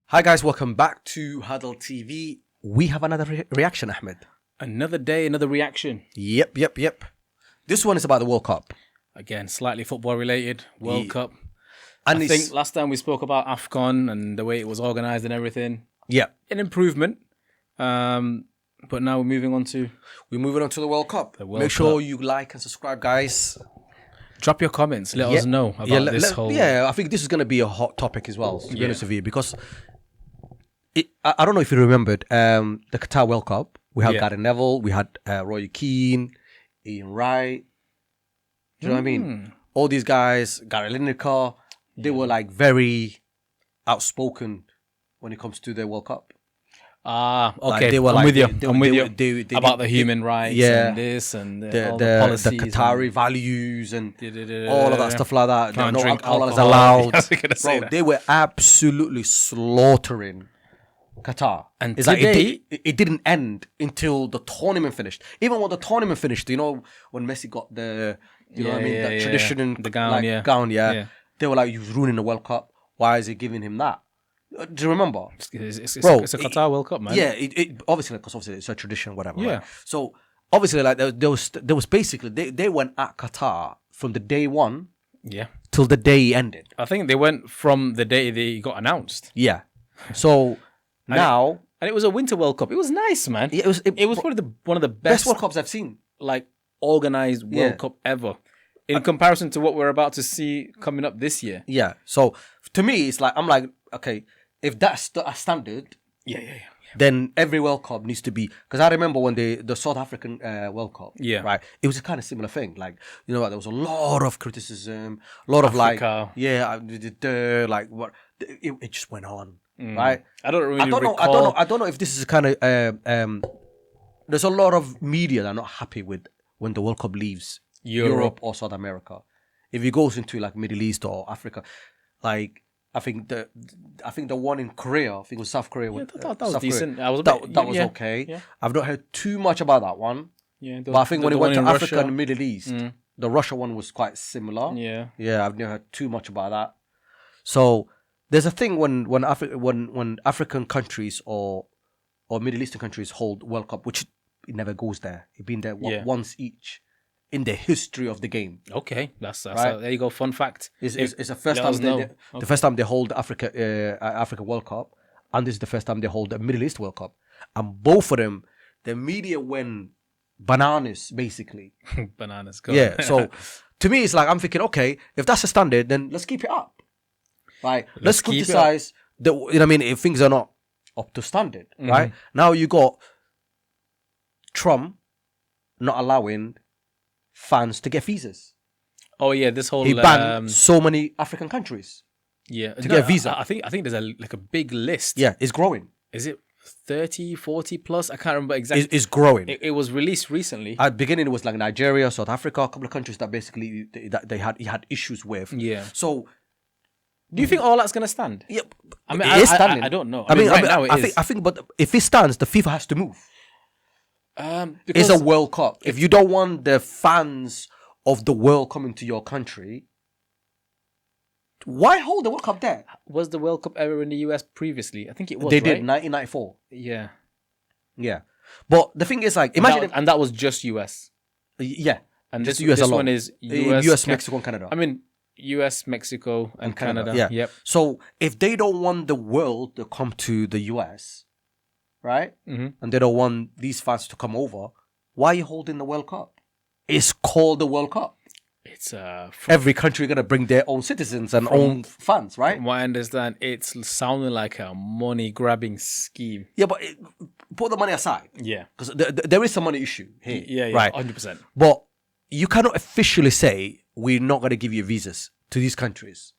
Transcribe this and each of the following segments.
Hi guys, welcome back to HADAL TV. We have another reaction, Ahmed. Another day, another reaction. Yep. This one is about the World Cup. Again, slightly football related. World Cup. And I think last time we spoke about AFCON and the way it was organised and everything. Yeah. An improvement. But now we're moving on to the World Cup. Make sure you like and subscribe, guys. Drop your comments. Let us know about this whole... Yeah, I think this is going to be a hot topic as well, to be honest with you, because I don't know if you remembered the Qatar World Cup. We had Gary Neville, we had Roy Keane, Ian Wright. Do you know what I mean? All these guys, Gary Lineker, they were like very outspoken when it comes to the World Cup. Ah, okay. Like, they were I'm with you. They about the human rights and this and all the policies. The Qatari values and all of that stuff like that. Can't no drink alcohol is alcohol. allowed. Bro, they were absolutely slaughtering Qatar. And it's today... like it didn't end until the tournament finished. Even when the tournament finished, you know, when Messi got the, you know what I mean, the tradition, the gown, like, they were like, he was ruining the World Cup. Why is he giving him that? Do you remember? It's a Qatar World Cup, man. Yeah, obviously, because obviously it's a tradition, whatever. Yeah. Right? So obviously, like there was basically they went at Qatar from the day one. Yeah. Till the day he ended. I think they went from the day they got announced. Yeah. So now and it was a Winter World Cup. It was nice, man. It was probably one of the best World Cups I've seen. Like organized World Cup ever. In comparison to what we're about to see coming up this year. Yeah. So to me, it's like I'm like, okay, if that's a standard, then every World Cup needs to be, because I remember when the South African World Cup, right? It was a kind of similar thing. Like, you know, there was a lot of criticism, a lot of Africa. like what it just went on, right? I don't really I don't know if this is kind of there's a lot of media that are not happy with when the World Cup leaves Europe or South America. If it goes into like Middle East or Africa, like I think the one in Korea, I think it was South Korea. That was decent. That was okay. Yeah. I've not heard too much about that one. Yeah, but I think when it went to Africa Russia, and Middle East, the Russia one was quite similar. Yeah, I've never heard too much about that. So there's a thing when African countries or Middle Eastern countries hold World Cup, which it never goes there. It's been there once each in the history of the game. Okay, that's right. There you go. Fun fact. It's the first time the first time they hold Africa World Cup, and this is the first time they hold the Middle East World Cup. And both of them, the media went bananas, basically. Bananas. So to me, it's like I'm thinking, okay, if that's a standard, then let's keep it up. Right? Let's criticize the. You know what I mean? If things are not up to standard, right? Now you got Trump not allowing fans to get visas. Oh yeah, this whole he banned so many African countries. Yeah, to get a visa. I think there's a big list. Yeah, it's growing. Is it 30, 40 plus? I can't remember exactly. It's growing. It was released recently. At the beginning, it was like Nigeria, South Africa, a couple of countries that basically he had issues with. Yeah. So, do you think all that's gonna stand? Yeah, I mean, it is standing. I don't know. I think, but if it stands, the FIFA has to move. It's a World Cup. If you don't want the fans of the world coming to your country, why hold the World Cup there? Was the World Cup ever in the US previously? I think it was. They did 1994. Yeah. But the thing is, like, imagine and that was just US. Yeah, and just this alone. One is US, Mexico, and Canada. I mean, US, Mexico, and Canada. Yeah. Yep. So if they don't want the world to come to the US, right? And they don't want these fans to come over, why are you holding the World Cup? It's called the World Cup. It's every country gonna bring their own citizens and own fans, right? From what I understand, it's sounding like a money grabbing scheme. Yeah, but put the money aside. Yeah, because there is some money issue here. Yeah, right, 100%. But you cannot officially say we're not gonna give you visas to these countries.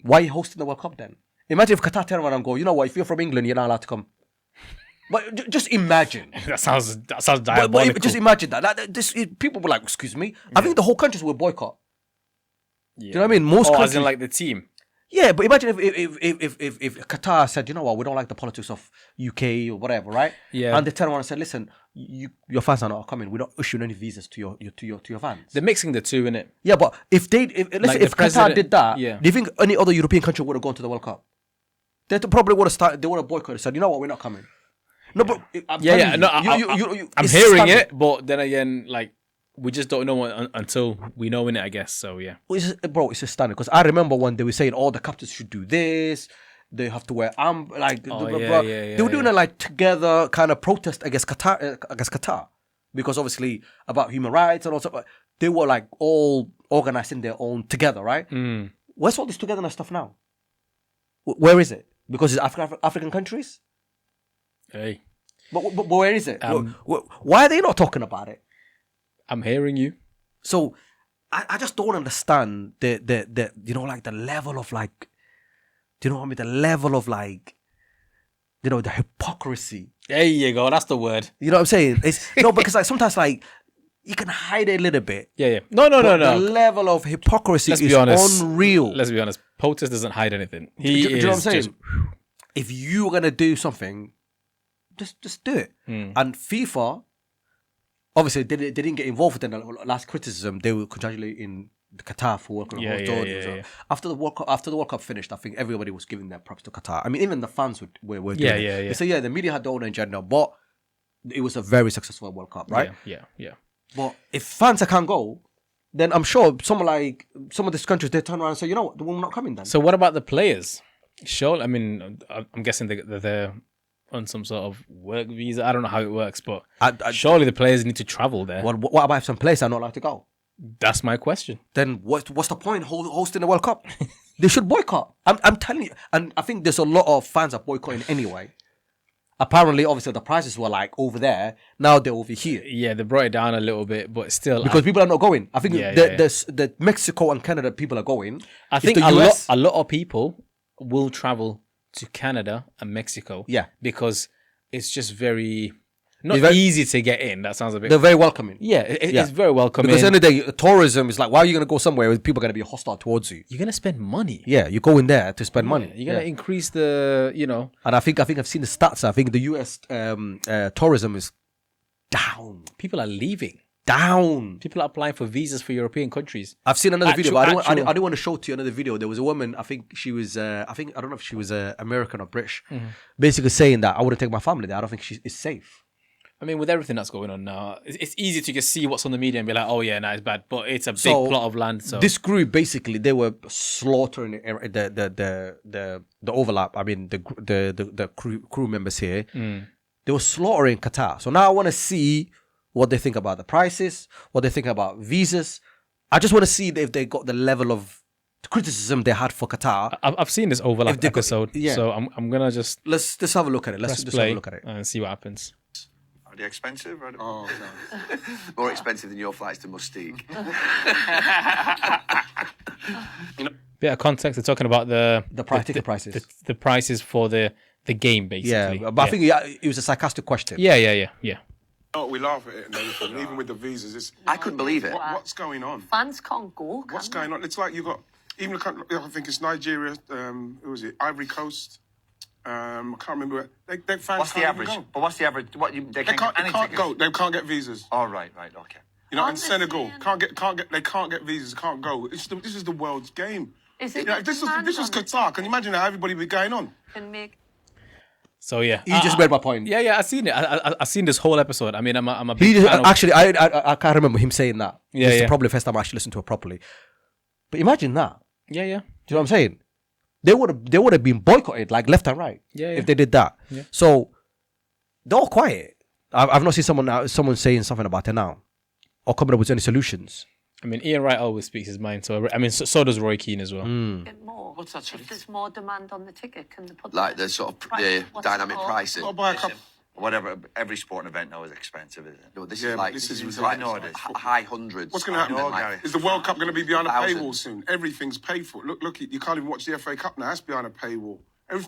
Why are you hosting the World Cup then? Imagine if Qatar turn around and go, you know what? If you're from England, you're not allowed to come. But just imagine. that sounds diabolical. But just imagine that. People were like, excuse me. I think the whole countries will boycott. Yeah. Do you know what I mean? Most countries, as in like the team. Yeah, but imagine if Qatar said, you know what, we don't like the politics of UK or whatever, right? Yeah. And they turned around and said, listen, your fans are not coming. We're not issuing any visas to your fans. They're mixing the two, innit? Yeah, but if Qatar did that, yeah. do you think any other European country would have gone to the World Cup? They probably would have started. They would have boycotted. Said, you know what, we're not coming. No, but I'm I'm hearing it, but then again, like we just don't know until we know in it, I guess. So yeah, bro, it's just standard. Because I remember when they were saying, "Oh, the captains should do this. They have to wear They were doing a like together kind of protest against Qatar, because obviously about human rights and also they were like all organizing their own together, right? Where's all this togetherness stuff now? Where is it? Because it's African countries. Hey, but where is it? Why are they not talking about it? I'm hearing you. So I just don't understand the you know, like the level of like, do you know what I mean? The level of like, you know, the hypocrisy. There you go. That's the word. You know what I'm saying? It's because like sometimes like you can hide it a little bit. Yeah. No. The level of hypocrisy is unreal. Let's be honest. POTUS doesn't hide anything. Do you know what I'm saying? If you're gonna do something, just do it. And FIFA, obviously, they didn't get involved in the last criticism. They were congratulating Qatar for World Cup. After the World Cup finished, I think everybody was giving their props to Qatar. I mean, even the fans were doing it. So the media had their own agenda, but it was a very successful World Cup, right? Yeah. But if fans can't go, then I'm sure some of these countries, they turn around and say, you know what, we're not coming then. So what about the players? Sure, I mean, I'm guessing they're on some sort of work visa. I don't know how it works, but surely the players need to travel there. What about if some players are not allowed to go? That's my question. Then what's the point hosting the World Cup? They should boycott. I'm telling you. And I think there's a lot of fans are boycotting anyway. Apparently, obviously, the prices were like over there. Now they're over here. Yeah, they brought it down a little bit, but still. Because people are not going. I think the Mexico and Canada people are going. I think a lot of people will travel to Canada and Mexico. Yeah. Because it's just very... Not easy to get in. That sounds a bit... They're very welcoming. Yeah, it's very welcoming. Because at the end of the day, tourism is like, why are you going to go somewhere where people are going to be hostile towards you? You're going to spend money. Yeah, you go in there to spend money. You're going to increase the, you know... And I think I've seen the stats. I think the US tourism is down. People are leaving. Down. People are applying for visas for European countries. I've seen another video, but I didn't want to show to you another video. There was a woman, I think she was, I don't know if she was American or British, basically saying that I wouldn't take my family there. I don't think it's safe. I mean, with everything that's going on now, it's easy to just see what's on the media and be like, oh yeah, it's bad. But it's a big plot of land. So this group, basically, they were slaughtering the overlap. I mean, the crew members here. They were slaughtering Qatar. So now I want to see what they think about the prices, what they think about visas. I just want to see if they got the level of criticism they had for Qatar. I've seen this overlap episode, so I'm gonna just let's have a look at it. Let's just have a look at it and see what happens. Are they expensive? Oh no, more expensive than your flights to Mustique. Bit of context. They're talking about the ticket prices, the prices for the game, basically. Yeah, but I think it was a sarcastic question. Yeah. Oh, we laugh at it and everything, even with the visas. I couldn't believe it. What's going on? Fans can't go. What's going on? It's like you got even I think it's Nigeria. Who was it? Ivory Coast. I can't remember. They fans what's the average? Go. But what's the average? They can't go. They can't get visas. Oh, right, okay. You know, in Senegal, they can't get visas. Can't go. This is the world's game. Is it? If this was Qatar. Can you imagine how everybody would be going on? So yeah, you just made my point. Yeah, I've seen it. I've seen this whole episode. I mean, I'm a big fan actually, I can't remember him saying that. Yeah, it's probably the first time I actually listened to it properly. But imagine that. Yeah. Do you know what I'm saying? They would have been boycotted like left and right. If they did that. Yeah. So they're all quiet. I've not seen someone saying something about it now, or coming up with any solutions. I mean, Ian Wright always speaks his mind. So I mean, so does Roy Keane as well. More. What's that? Sorry? If there's more demand on the ticket, can they put like the sort of the dynamic pricing? I'll buy a couple. Whatever, every sporting event now is expensive, isn't it? No, this is like high hundreds. What's going to happen? Is the World Cup going to be behind a paywall soon? Everything's paid for. Look, you can't even watch the FA Cup now. That's behind a paywall. Do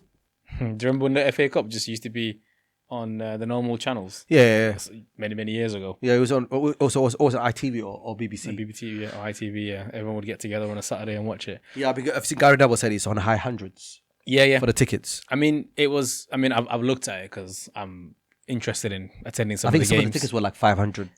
you remember when the FA Cup just used to be on the normal channels? Yeah. Many years ago. Yeah, it was on also ITV or BBC. And BBC, or ITV, yeah. Everyone would get together on a Saturday and watch it. Yeah, I've seen Gary Neville said it's on high hundreds. Yeah. For the tickets. I mean, I've looked at it because I'm interested in attending some of the games. I think some of the tickets were like $560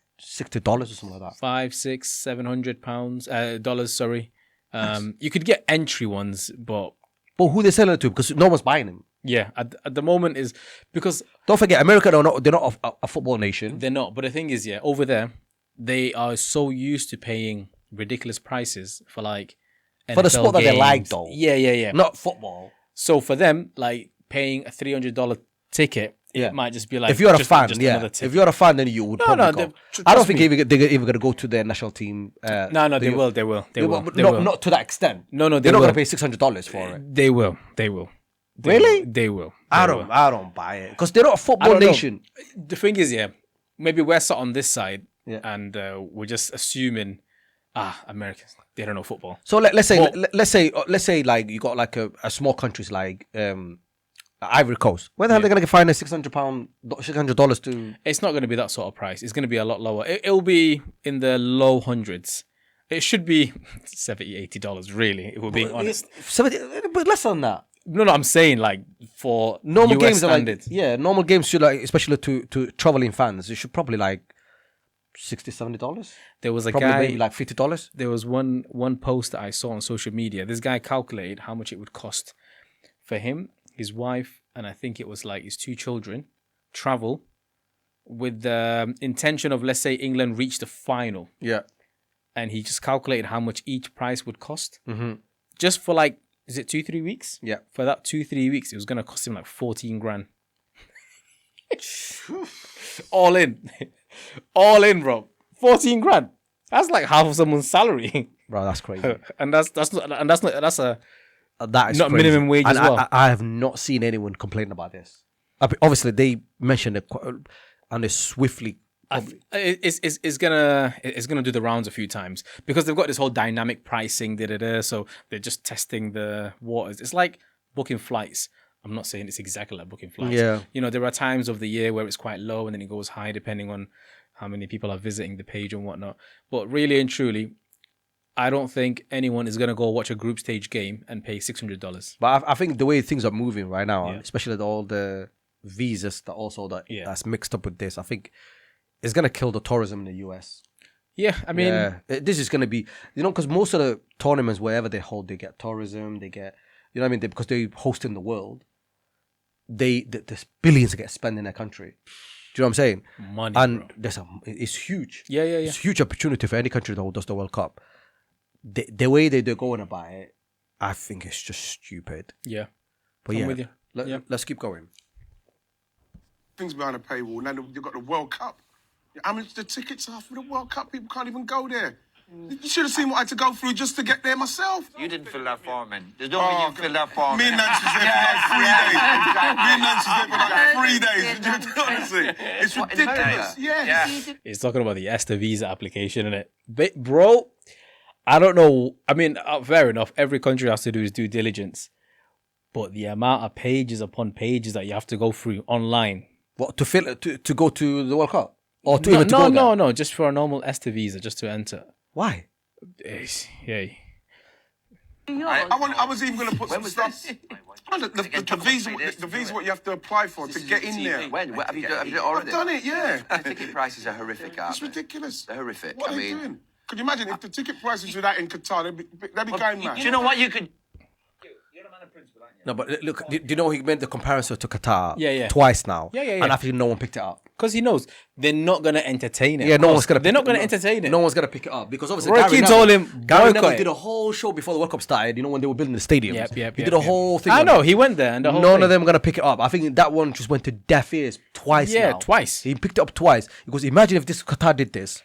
or something like that. $500, $600, $700 dollars. Sorry. You could get entry ones, but But who they selling it to? Because no one's buying them. Yeah, at the moment is because Don't forget, America, they're not a football nation. they're not. But the thing is, over there, they are so used to paying ridiculous prices for like For the NFL sport that they like, games. though. Yeah. Not football. So for them, like paying a $300 ticket, Yeah. it might just be like If you're a just fan, another ticket. If you're a fan, then you would No, probably no, go. they- I don't trust think me. they're even going to go to their national team. No, they will. They will. They will. But They not, will. not to that extent. No, They're they not will. going to pay $600 for it. They will. They will. They Really? will. They will. I They don't. will. I don't buy it because they're not a I football don't know. nation. The thing is, maybe we're sat on this side, Yeah. and we're just assuming, Americans, they don't know football. So let's say, Well- let's say, like you got like a small countries like Ivory Coast. Where the hell are they going to find a $600 to? It's not going to be that sort of price. It's going to be a lot lower. It'll be in the low hundreds. It should be $70, $80, really, if we're being honest. 70, but less than that. No, I'm saying like for Normal US games are like, standards. normal games should like, especially to traveling fans, it should probably like $60, $70. There was a Probably guy, maybe like $50. there was one post that I saw on social media. This guy calculated how much it would cost for him, his wife, and I think it was like his 2 children, travel with the intention of, let's say, England reached the final. Yeah. And he just calculated how much each price would cost. Mm-hmm. Just for like, is it 2-3 weeks? Yeah. For that 2-3 weeks, it was going to cost him like 14 grand. All in. All in, bro. 14 grand. That's like half of someone's salary. Bro, that's crazy. and that's a That is not crazy. minimum wage And as well. I have not seen anyone complain about this. Obviously, they mentioned it and they swiftly. it's gonna do the rounds a few times because they've got this whole dynamic pricing, so they're just testing the waters. It's like booking flights. I'm not saying it's exactly like booking flights. Yeah. There are times of the year where it's quite low and then it goes high depending on how many people are visiting the page and whatnot. But really and truly, I don't think anyone is gonna go watch a group stage game and pay $600. But I think the way things are moving right now, Yeah. especially with all the visas Yeah. that's mixed up with this, I think it's gonna kill the tourism in the US. Yeah, I mean, This is gonna be, because most of the tournaments wherever they hold, they get tourism, they get, because they host in the world. There's billions that get spent in their country. Do you know what I'm saying? money, And bro. it's huge. Yeah. It's a huge opportunity for any country that does the World Cup. The way they're going about it, I think it's just stupid. Yeah. But I'm with you. Yeah. Let's keep going. Things behind a paywall. Now you've got the World Cup. How much the tickets are for the World Cup? People can't even go there. You should have seen what I had to go through just to get there myself. You didn't fill that form in. There's no way you filled that form Me in. and Nancy was there for like 3 days. Me and Nancy was there for like 3 days. It's ridiculous. Yeah. It's talking about the ESTA visa application, isn't it? Bro, I don't know. I mean, fair enough. Every country has to do is due diligence. But the amount of pages upon pages that you have to go through online. What, to go to the World Cup? Or to even to go there? No. Just for a normal ESTA visa, just to enter. Why? Yeah. I was even going to put When some was stuff. this? Oh, the visa what you have to apply for to get in there. When? Have you done it I've already? done it, yeah. The ticket prices are horrific, aren't It's they? ridiculous. They're horrific. What I are they mean, doing? Could you imagine if the ticket prices were that in Qatar, they'd be going mad. do you know what you could... No, but look, do you know he made the comparison to Qatar Yeah. twice now? Yeah. And I think no one picked it up. Because he knows they're not going to entertain it. Yeah, Of no course. one's gonna. They're not going to entertain it. No one's gonna pick it up because obviously Roy Gary Keane Neville- told him, Gary boycott Neville it. did a whole show before the World Cup started. When they were building the stadiums. Yep. He did a whole thing. I on know. it. He went there and the whole None thing. of them are gonna pick it up. I think that one just went to deaf ears twice. Yeah, now. twice. He picked it up twice because imagine if this Qatar did this.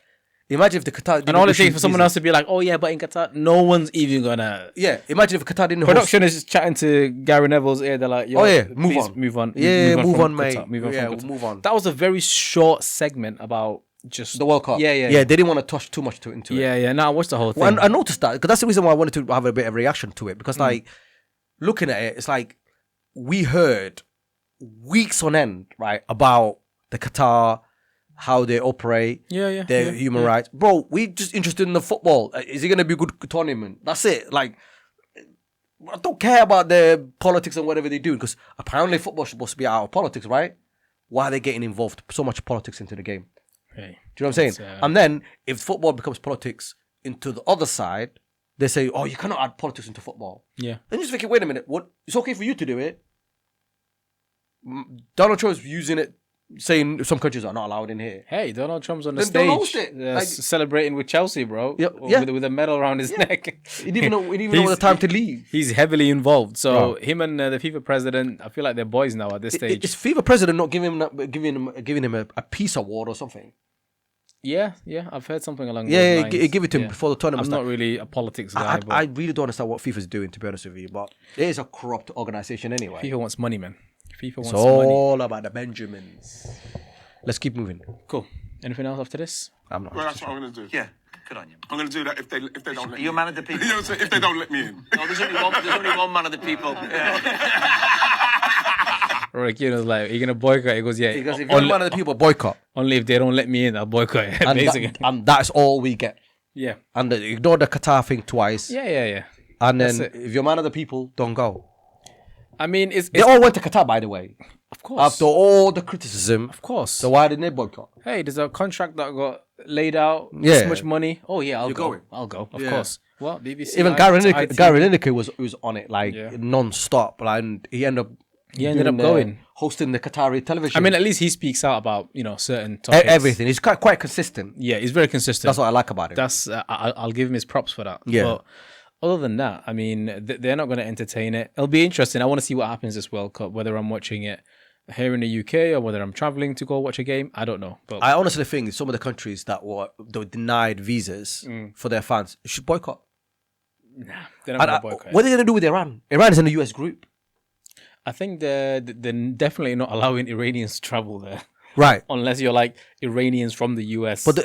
Imagine if the Qatar And all it takes for someone else to be like, oh yeah, but in Qatar, no one's even going to... Yeah, imagine if Qatar didn't. Production is chatting to Gary Neville's ear. They're like, yo, Oh, yeah, please move on. Yeah, move from on, mate. Qatar, move on Yeah, from Qatar. move on. That was a very short segment about just... The World Cup. Yeah. They didn't want to touch too much into it. Yeah. Now I watched the whole thing. Well, I noticed that because that's the reason why I wanted to have a bit of reaction to it because, like, looking at it, it's like we heard weeks on end, right, about the Qatar, how they operate, their human rights. Bro, we just interested in the football. Is it going to be a good tournament? That's it. Like, I don't care about the politics and whatever they do because apparently football is supposed to be out of politics, right? Why are they getting involved so much politics into the game? Hey. Do you know what I'm saying? And then if football becomes politics into the other side, they say, "Oh, you cannot add politics into football." Yeah. And you just think, wait a minute, what? It's okay for you to do it. Donald Trump's using it, saying some countries are not allowed in here. Hey, Donald Trump's on the Then don't stage host it. Like- celebrating with Chelsea, bro. Yeah, yeah. With a medal around his neck. He didn't even know the time to leave. He's heavily involved. So Bro. him and the FIFA president, I feel like they're boys now at this stage. Is FIFA president not giving him a peace award or something? Yeah, I've heard something along Yeah, those lines. give it to him before the tournament. I'm starts. not really a politics guy, but I really don't understand what FIFA's doing, to be honest with you. But it is a corrupt organization anyway. FIFA wants money, man. FIFA It's wants money. all about the Benjamins. Let's keep moving. Cool. Anything else after this? I'm not. Well, that's what I'm going to do. Yeah, good on you. I'm going to do that if they don't let me You're in. man of the people. You know what I'm saying? If they don't let me in. No, there's only one man of the people. Roy Keane was like, "Are you gonna boycott?" He goes, "Yeah." Because if you're one of the people, boycott. Only if they don't let me in, I'll boycott it. And, Basically. and that's all we get. Yeah. And ignore the Qatar thing twice. Yeah. And then That's it. if you're man of the people, don't go. I mean, They it's all went to Qatar, by the way. of course. After all the criticism. Of course. So why didn't they boycott? Hey, there's a contract that got laid out. Yeah. This much money. Oh yeah, I'll go. going? I'll go. Of Yeah. course. What BBC? Even IT? Gary Lineker was on it like Yeah. non-stop. And he ended up up going. hosting the Qatari television. I mean, at least he speaks out about certain topics. everything. He's quite consistent. Yeah, he's very consistent. That's what I like about him. That's I'll give him his props for that. Yeah. But other than that, I mean, they're not going to entertain it. It'll be interesting. I want to see what happens this World Cup, whether I'm watching it here in the UK or whether I'm traveling to go watch a game. I don't know. But I honestly think some of the countries that were denied visas for their fans should boycott. they're not going to boycott. What are they going to do with Iran? Iran is in the US group. I think they're definitely not allowing Iranians to travel there. Right. Unless you're like Iranians from the US. But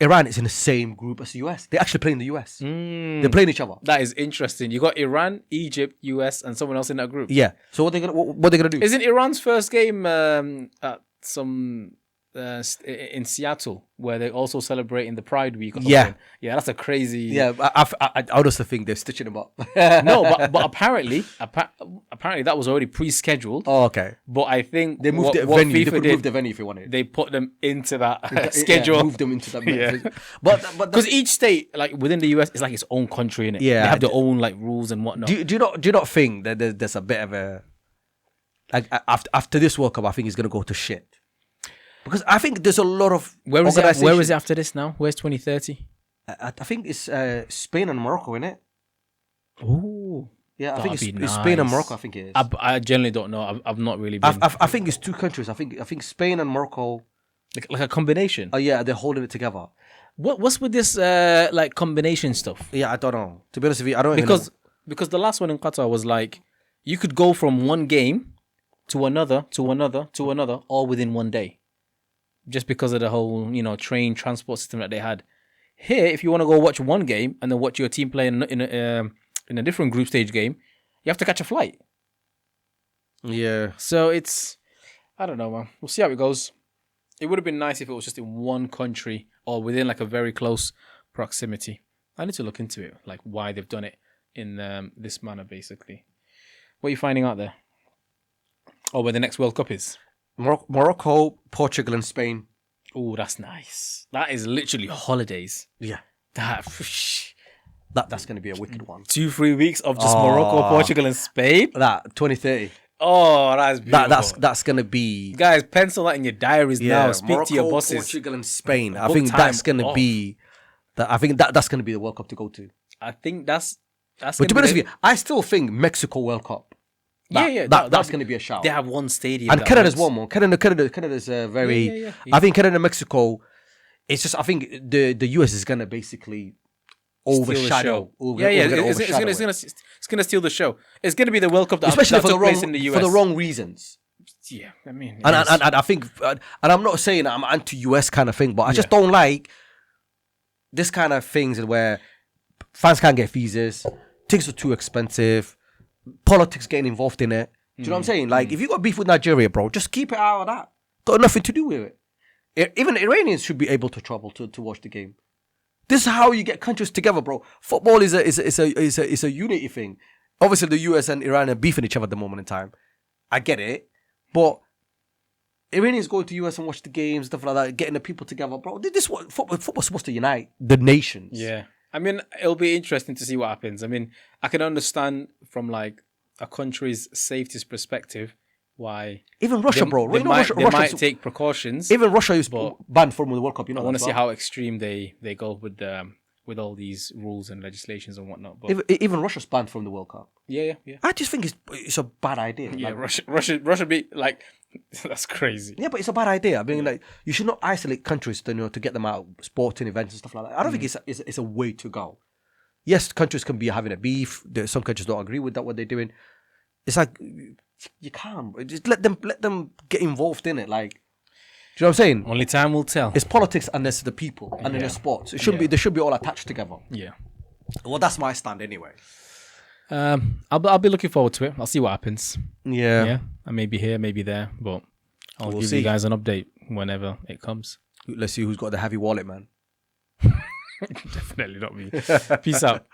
Iran is in the same group as the US. They actually play in the US. They're playing each other. That is interesting. You got Iran, Egypt, US, and someone else in that group. Yeah. So what are they gonna do? Isn't Iran's first game at some in Seattle where they're also celebrating the Pride Week? Or Yeah. something? Yeah, that's a crazy. Yeah, I honestly think they're stitching them up. No, but apparently that was already pre-scheduled. Oh, okay. But I think They moved what the venue. They FIFA could did, move the venue if you wanted. they put them into that Yeah, schedule. moved them into that. Yeah. But Because each state, like within the US, is like its own country, innit? Yeah, they have their own like rules and whatnot. do you not think that there's a bit of a like after this World Cup, I think he's gonna go to shit because I think there's a lot of Where is it? Where is organisations- it after this now? Where's 2030? I think it's Spain and Morocco, isn't it? Oh, Yeah, I think That'd be it's Spain and nice. Morocco. I think it is. I generally don't know. I've not really been I think it's two countries. I think Spain and Morocco. like a combination. Oh yeah, they're holding it together. What's with this like combination stuff? Yeah, I don't know. To be honest with you, I don't even know. Because the last one in Qatar was like you could go from one game to another to another to another all within one day, just because of the whole train transport system that they had. Here, if you want to go watch one game and then watch your team play in a different group stage game, you have to catch a flight. Yeah. So it's, I don't know, man. We'll see how it goes. It would have been nice if it was just in one country or within like a very close proximity. I need to look into it, like why they've done it in this manner, basically. What are you finding out there? Or where the next World Cup is? Morocco, Portugal, and Spain. Oh, that's nice. That is literally holidays. Yeah. That's going to be a wicked one. 2-3 weeks of just Morocco, Portugal, and Spain. That 2030. Oh, that's beautiful. That's going to be. Guys, pencil that in your diaries now. Speak Morocco, to your bosses. Portugal, and Spain. I Book think time that's going to off. be. I think that's going to be the World Cup to go to. I think that's. But to be honest with you, I still think Mexico World Cup. That's going to be a shout. They have one stadium. And that Canada's works. one more. Canada's very. Yeah. I think Canada and Mexico. It's just I think the US is going to basically overshadow. It's gonna steal the show. It's gonna be the World Cup that Especially for took place in the US. for the wrong reasons. Yeah, I mean, And I think, and I'm not saying I'm anti-US kind of thing, but I just don't like this kind of things where fans can't get visas, tickets are too expensive, politics getting involved in it. Do you know what I'm saying? Like, if you got beef with Nigeria, bro, just keep it out of that. Got nothing to do with it. Even Iranians should be able to travel to watch the game. This is how you get countries together, bro. Football is a unity thing. Obviously, the US and Iran are beefing each other at the moment in time. I get it, but Iranians go to US and watch the games, stuff like that, getting the people together, bro. This is what football's supposed to unite the nations. Yeah. I mean, it'll be interesting to see what happens. I mean, I can understand from like a country's safety's perspective why Even Russia, they, bro. they You know, might, Russia's- might take precautions. even Russia is but banned from the World Cup. You know, I want to that see as well. how extreme they go with all these rules and legislations and whatnot. But Even Russia's banned from the World Cup. yeah. I just think it's a bad idea. Yeah, Like, Russia be like, that's crazy. yeah, but it's a bad idea. I mean, like, you should not isolate countries to get them out sporting events and stuff like that. I don't think it's a way to go. Yes, countries can be having a beef. Some countries don't agree with what they're doing. It's like you can't just let them get involved in it. Like, do you know what I'm saying? Only time will tell. It's politics and there's the people and then there's sports. It shouldn't be. They should be all attached together. Yeah. Well, that's my stand anyway. I'll be looking forward to it. I'll see what happens. Yeah. Yeah, I may be here, maybe there, but I'll We'll give see. you guys an update whenever it comes. Let's see who's got the heavy wallet, man. Definitely not me. Peace out.